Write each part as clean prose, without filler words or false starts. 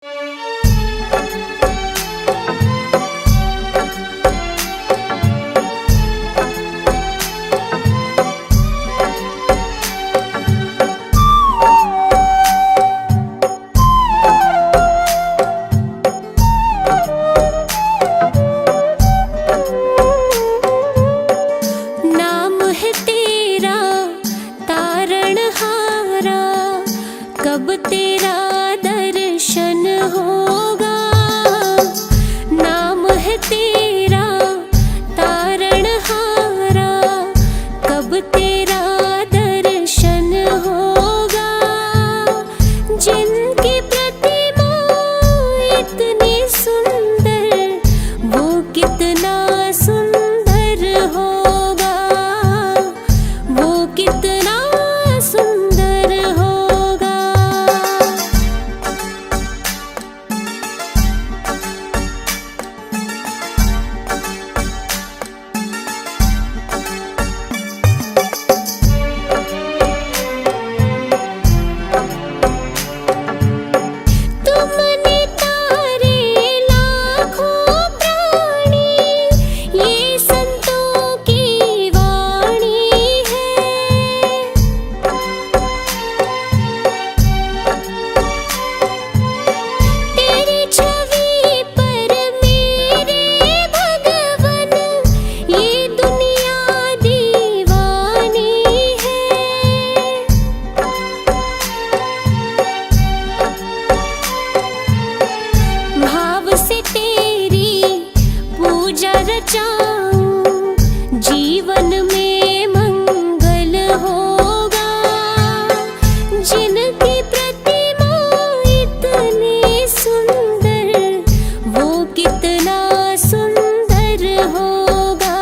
नाम है तेरा तारणहारा, कब तेरा दर्शन होगा। नाम है तेरा तारणहारा, कब तेरा दर्शन होगा। जिनकी प्रतिमा इतनी सुंदर, वो कितना सुंदर होगा, वो कितना सुंदर होगा। तुमने तारे लाखों प्राणी, ये संतों की वाणी है। तेरी छवि पर मेरे भगवन, ये दुनिया दीवानी है। भाव से तेरी पूजा रचाऊं, जीवन में मंगल होगा। जिनकी प्रतिमा इतनी सुंदर, वो कितना सुंदर होगा,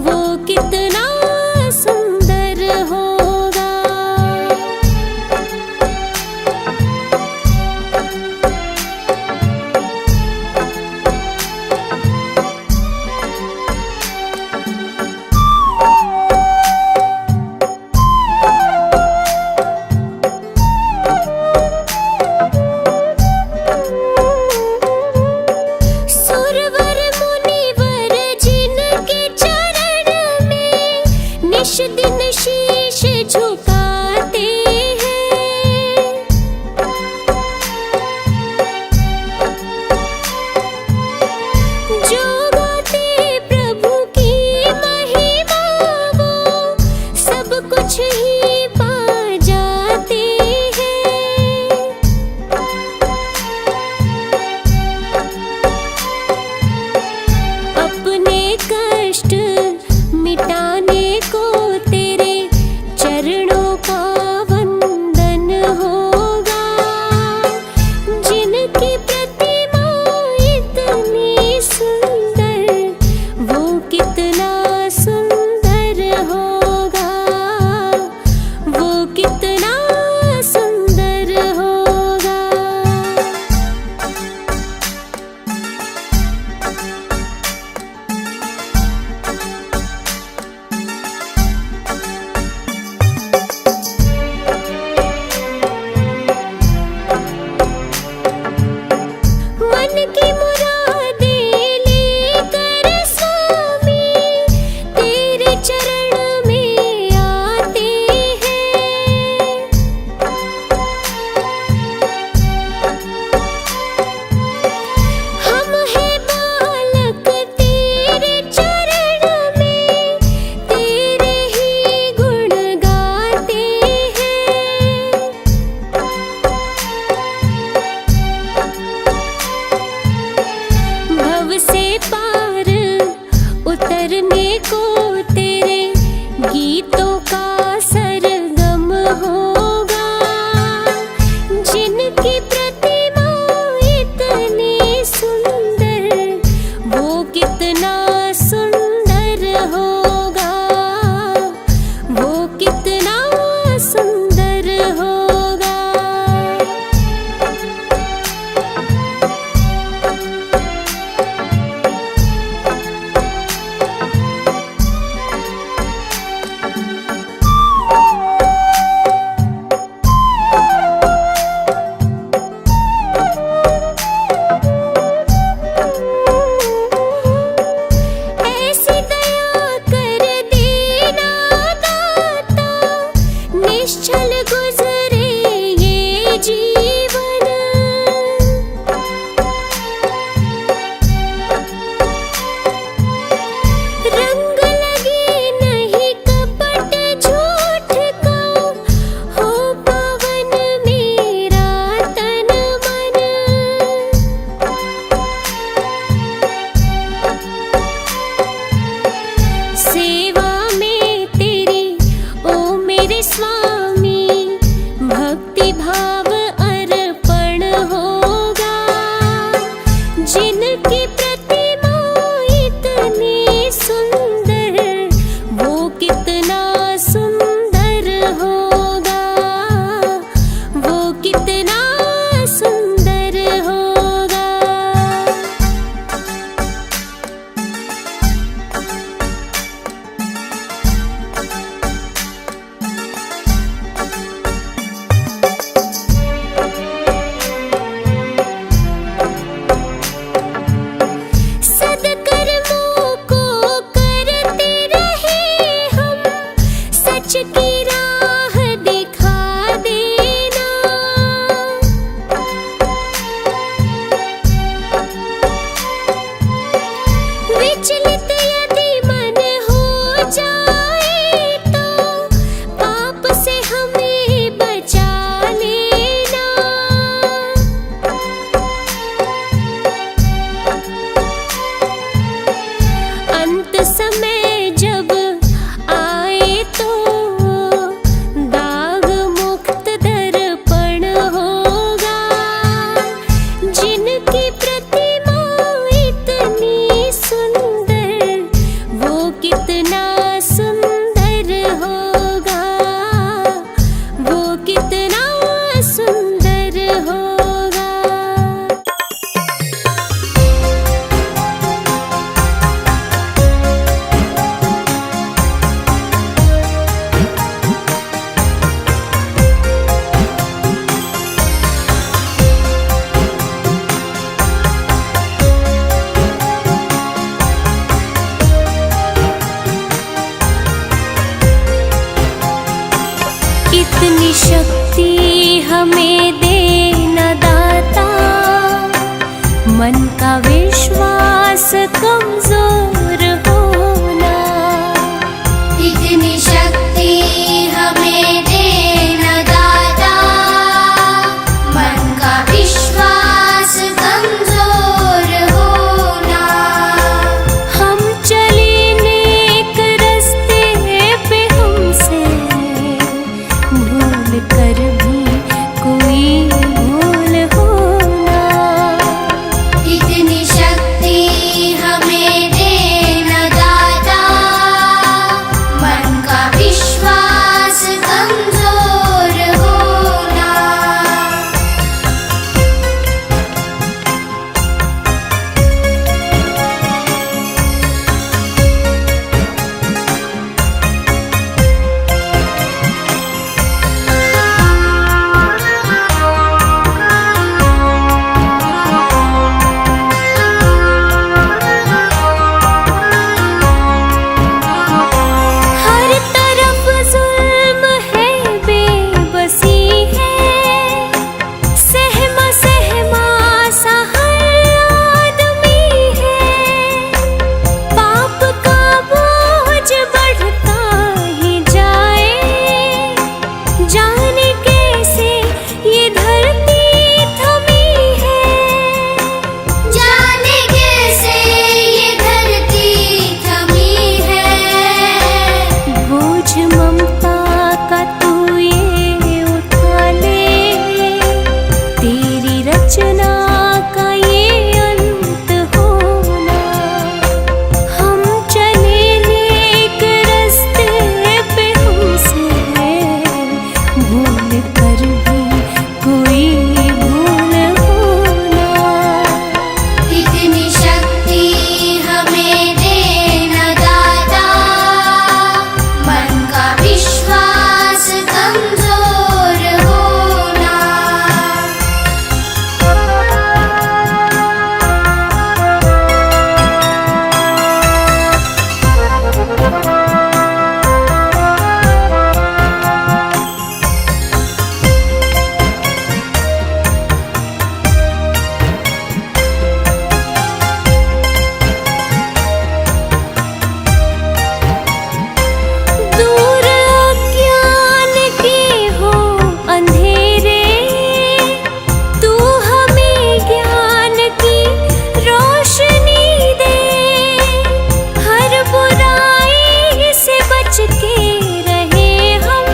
वो कितना सुंदर होगा। मन का विश्वास कमजोर होना। इतनी शक्ति हमें देना दाता, मन का विश्वास कमजोर होना। हम चले नेक रस्ते पे, हमसे भूल कर भी कोई भूल होना। इतनी शक्ति हमें देना दाता, मन का विश्वास कमजोर होना। हर तरफ जुल्म है, बेबसी है, सहमा सहमा सा हर आदमी है। पाप का बोझ बढ़ता ही जाए, जाने कैसे ये धरती थमी है। जाने कैसे ये धरती थमी है। बोझ ममता का तू ये उठा ले, तेरी रचना का ये अंत होना। हम चले नेक रस्ते पे, हमसे भूल कर भी कोई भूल होना। इतनी शक्ति हमें देना दाता, मन का विश्वास कमजोर होना। दूर अज्ञान के हो अंधेरे, तू हमें ज्ञान की रोशनी दे। हर बुराई से बच के रहे हम,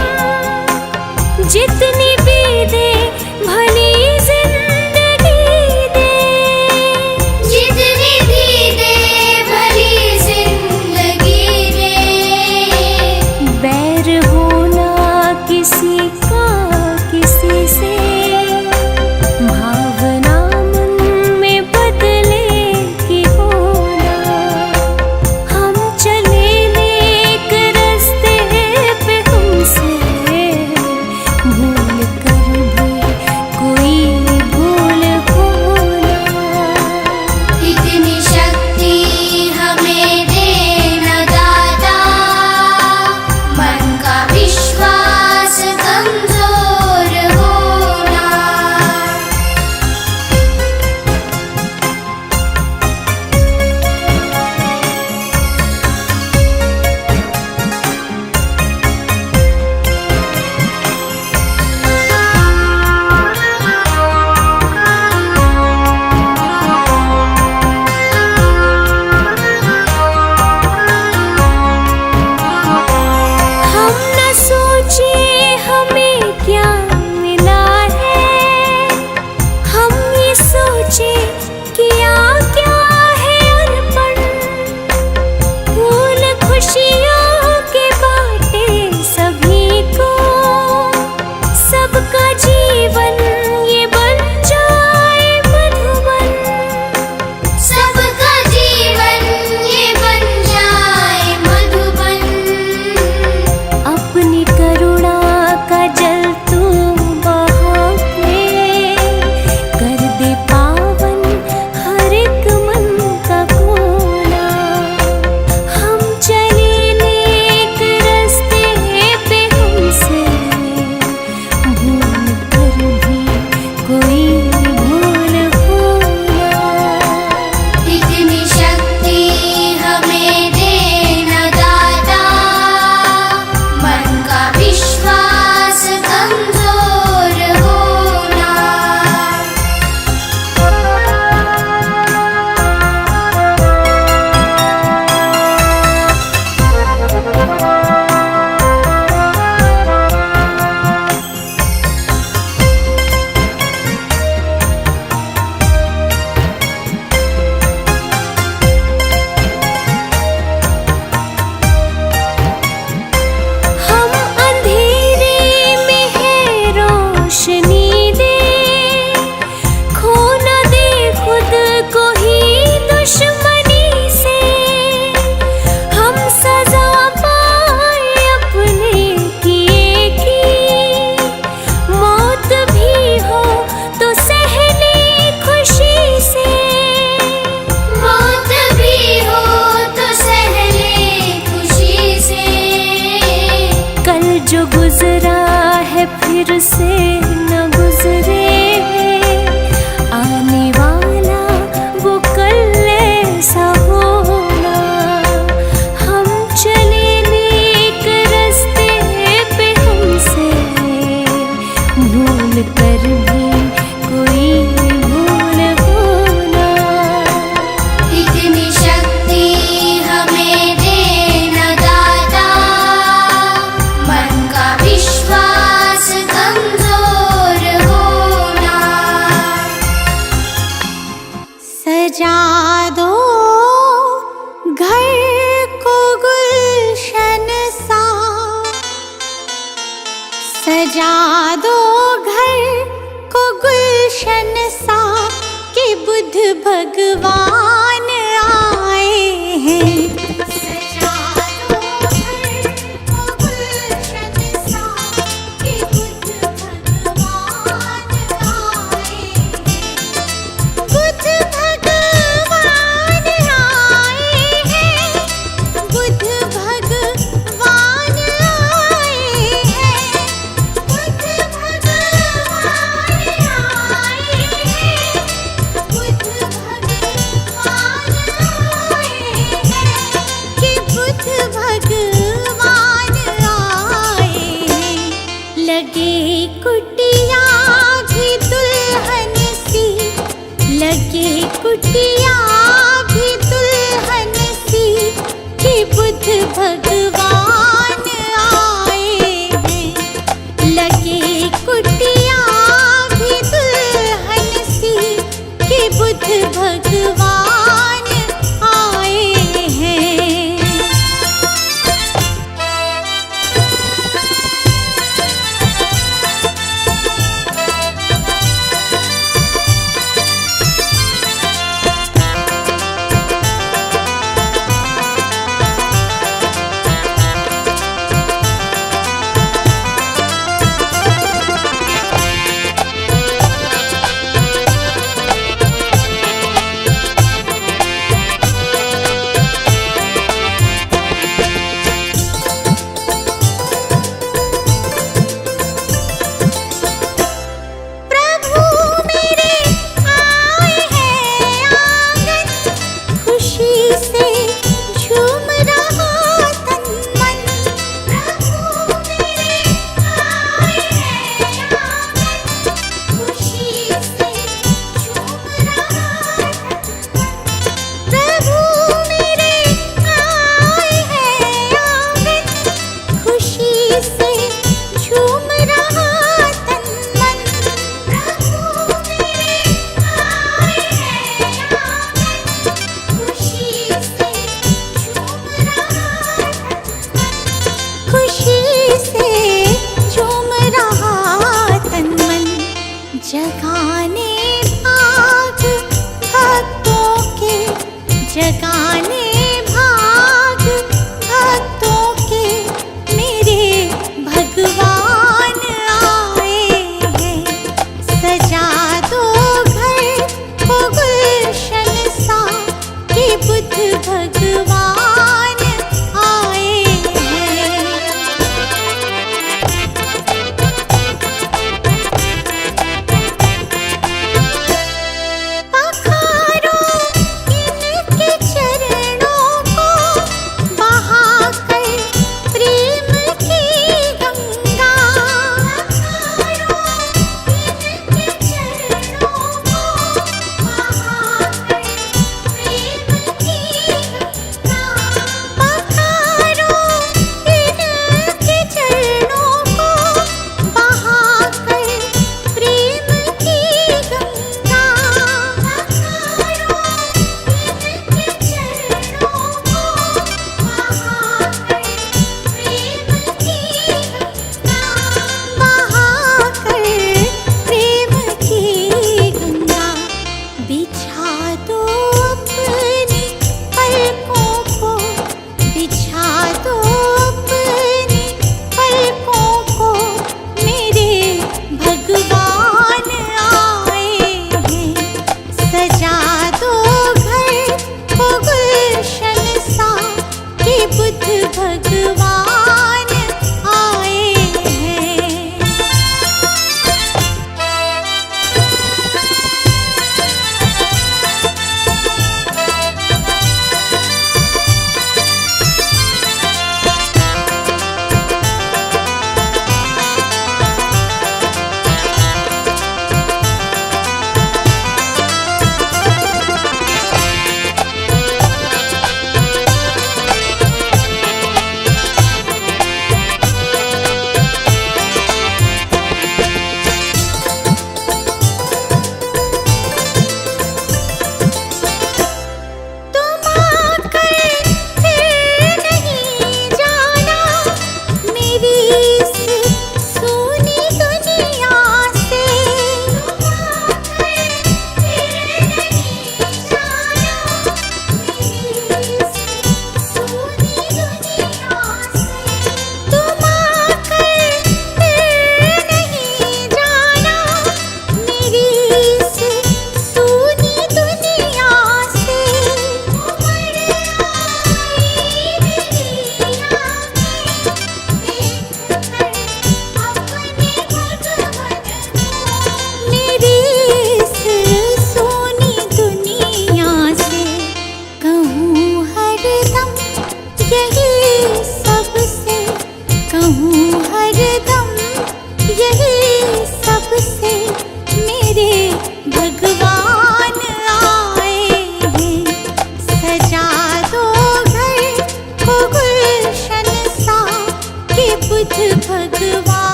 जितनी भी दे भली जिंदगी दे। जितनी भी दे भली जिंदगी दे। बैर होना किसी का किसी से, भावना मन में बदले की होना। हम चले नेक रस्ते पे, हमसे भूल कर भी कोई भूल होना। इतनी शक्ति हमें देना दाता, मन का विश्वास कमजोर होना। हम न सोचे हमें क्या मिला है, हम ये सोचे किया क्या है अर्पण। फूल खुशियों के बाटे सभी को, सबका जीवन ये बन जाए मधुबन। सबका जीवन ये बन जाए मधुबन। अपनी करुणा का जल तू बहा के, कर दे पावन हर सजा दो घर को गुलशन सा कि बुद्ध भगवान आए हैं। सजा दो घर को गुलशन सा कि बुद्ध भगवान आए हैं। बुद्ध भगवान आए हैं। बुद्ध भगवान आए हैं। बुद्ध भगवान आए हैं। बुद्ध भगवान आए हैं कि बुद्ध भगवान आए हैं। लगे कुटिया भी दुल्हन सी, लगे कुटिया भी दुल्हन सी कि बुद्ध भगवान आए हैं। लगे कुटिया भी दुल्हन सी कि बुद्ध भगवान आए हैं।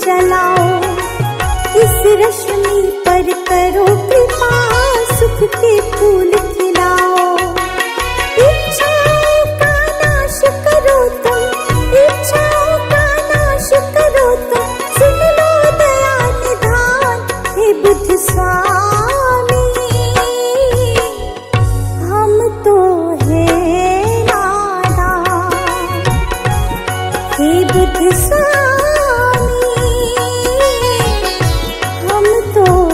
जलाओ, इस रश्मि पर करो कृपा, सुख के फूल खिलाओ। इच्छाओं का नाश करो तुम, इच्छाओं का नाश करो तुम, सुन लो दया निधान हे बुद्ध स्वामी। हम तो है नादान हे बुद्ध स्वामी, हम तो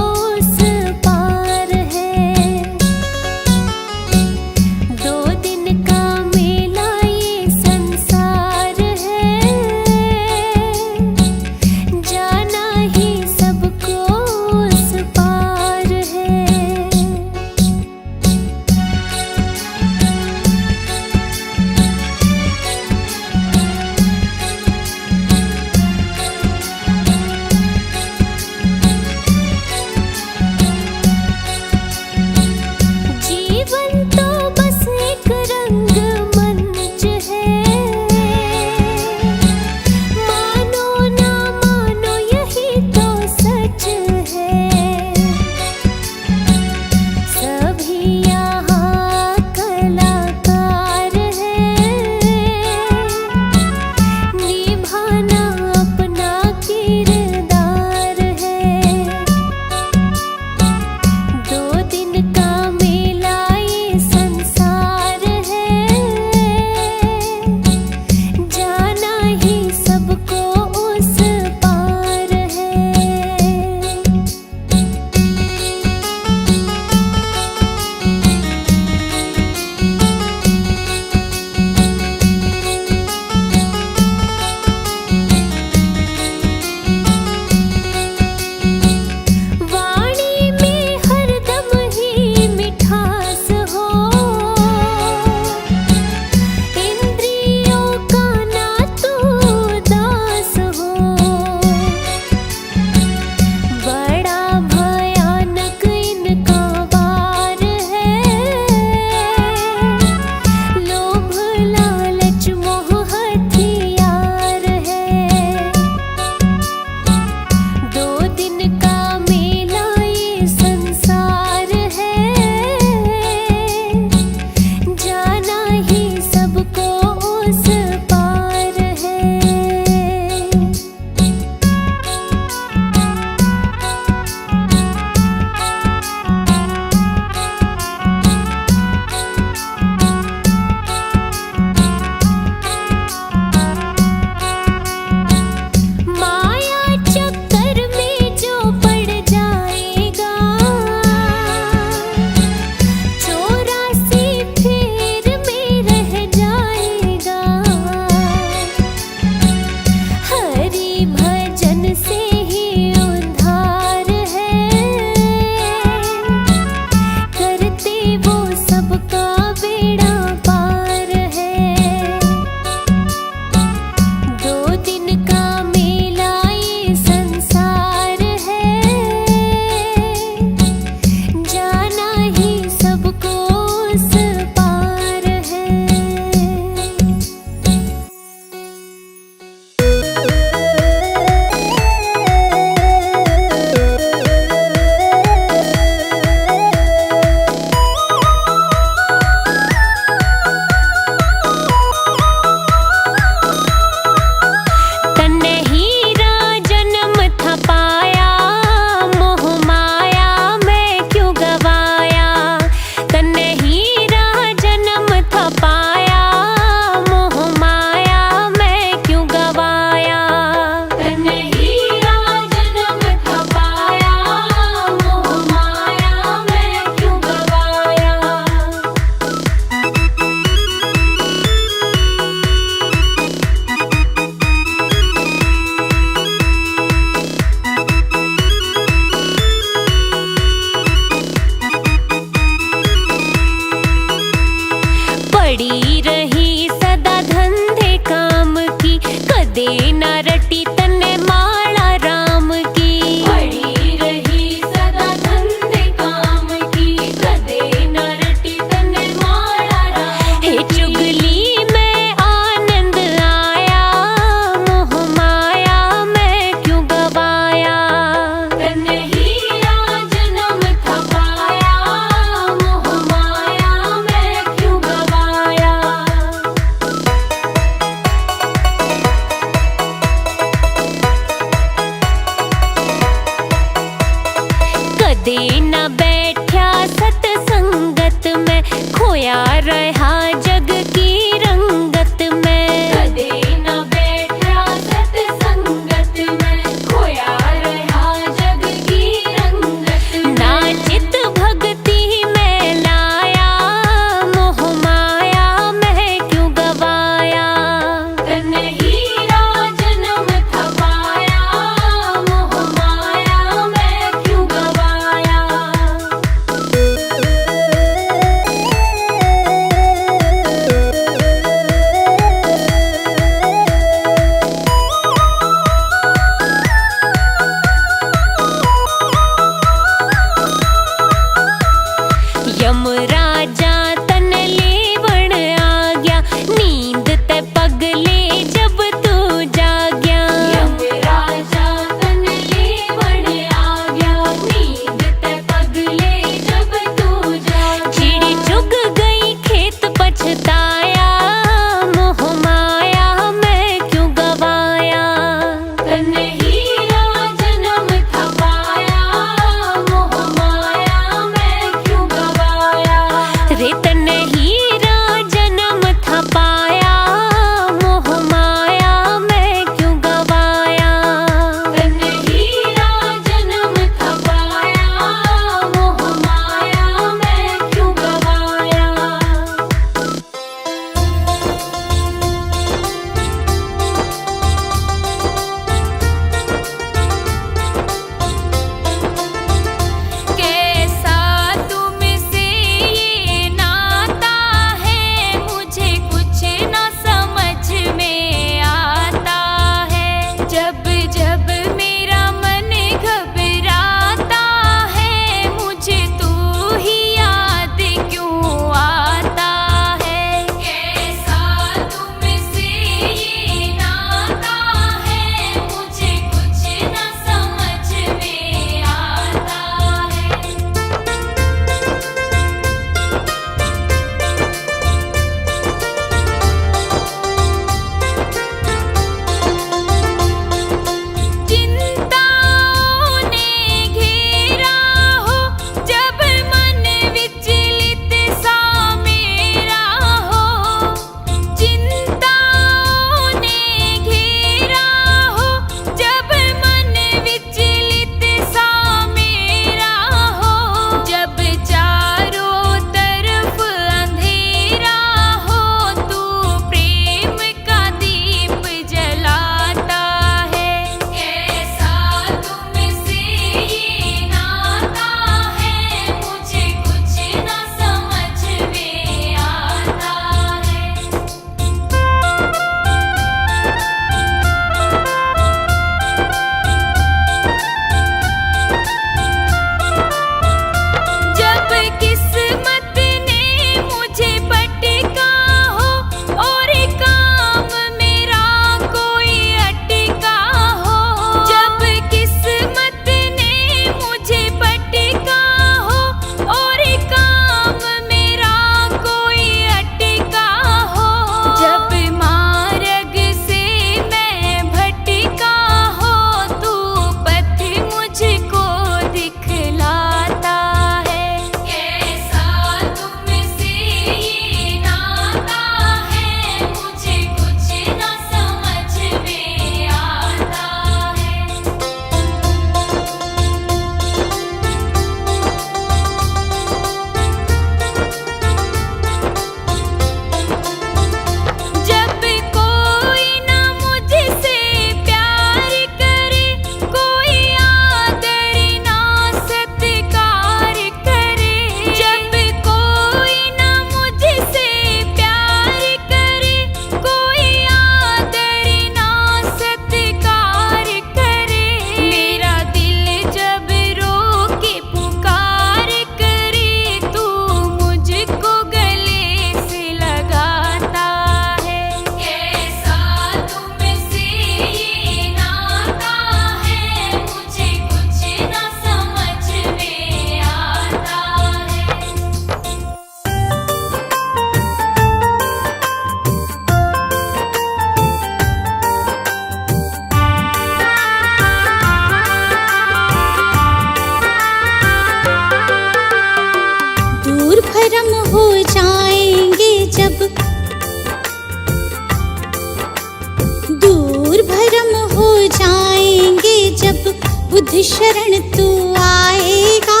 बुद्ध शरण तू आएगा,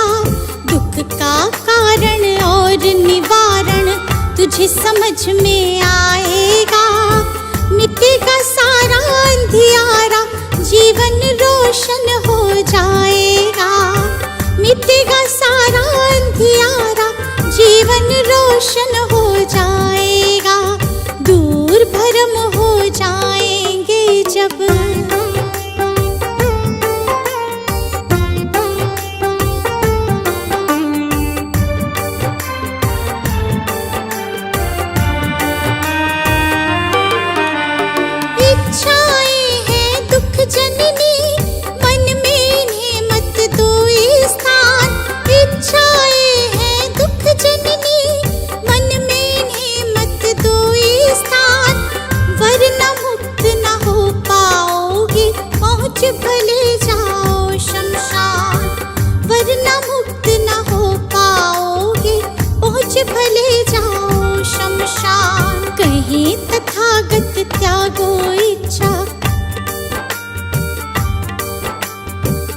दुख का कारण और निवारण तुझे समझ में आएगा। मिटेगा सारा अंधियारा, जीवन रोशन हो जाएगा। मिटेगा सारा अंधियारा, जीवन रोशन हो जाएगा। दूर भरम हो जाएंगे जब भले जाओ शमशान, वरना मुक्त न हो पाओगे, पहुँच भले जाओ शमशान। कहीं तथागत त्यागो इच्छा,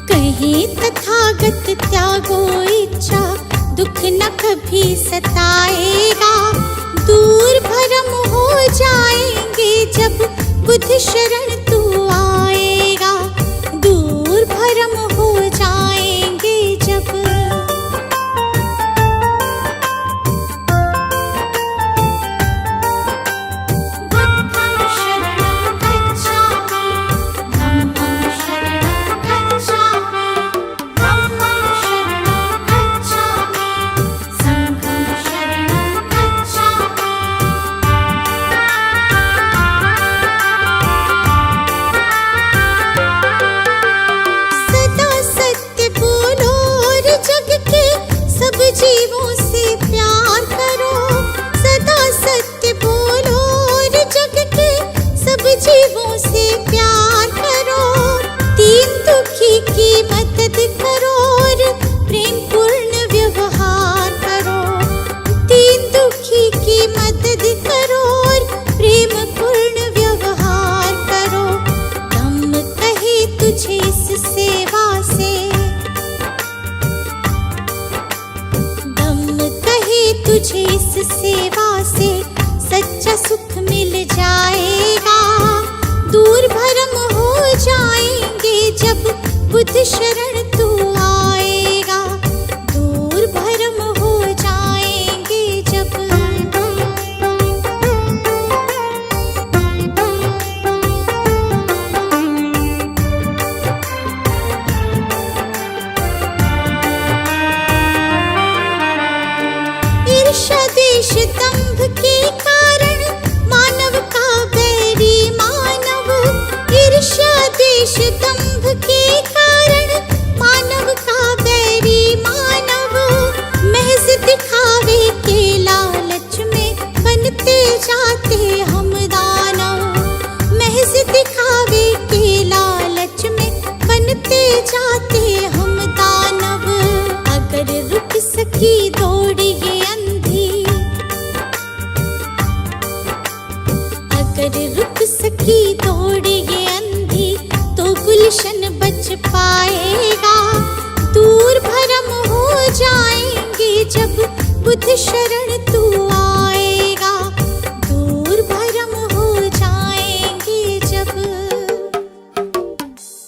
कहीं तथागत त्यागो इच्छा, दुख न कभी सताएगा। दूर भरम हो जाएंगे जब बुद्ध शरण तू आएगा। दूर भरम हो जाएंगे जब बुद्धं शरणं गच्छामि, धम्मं शरणं गच्छामि, धम्मं शरणं गच्छामि, संघं शरणं गच्छामि। सब जीवों से प्यार करो, सदा सत्य बोलो और जग के सब जीवों से प्यार करो। दीन दुखी की मदद करो और प्रेम पूर्ण व्यवहार करो। दीन दुखी की मदद करो और प्रेम पूर्ण व्यवहार करो। धम्म कहे तुझे इस सेवा से, तुझे इस सेवा से सच्चा सुख मिल जाएगा। दूर भरम हो जाएंगे जब बुद्ध शरण तू आएगा। दूर भरम हो जाएंगे जब देश दंभ के कारण मानव का बैरी मानव। ईर्ष्या देश दंभ के कारण मानव का बैरी मानव। महज दिखावे के लालच में बनते जाते हम दानव। महज दिखावे के लालच में बनते जाते हम दानव। अगर रुक सकी दौड़ ये अगर रुक सकी दौड़ ये अंधी तो गुलशन बच पाएगा। दूर भरम हो जाएंगे जब बुद्ध शरण तू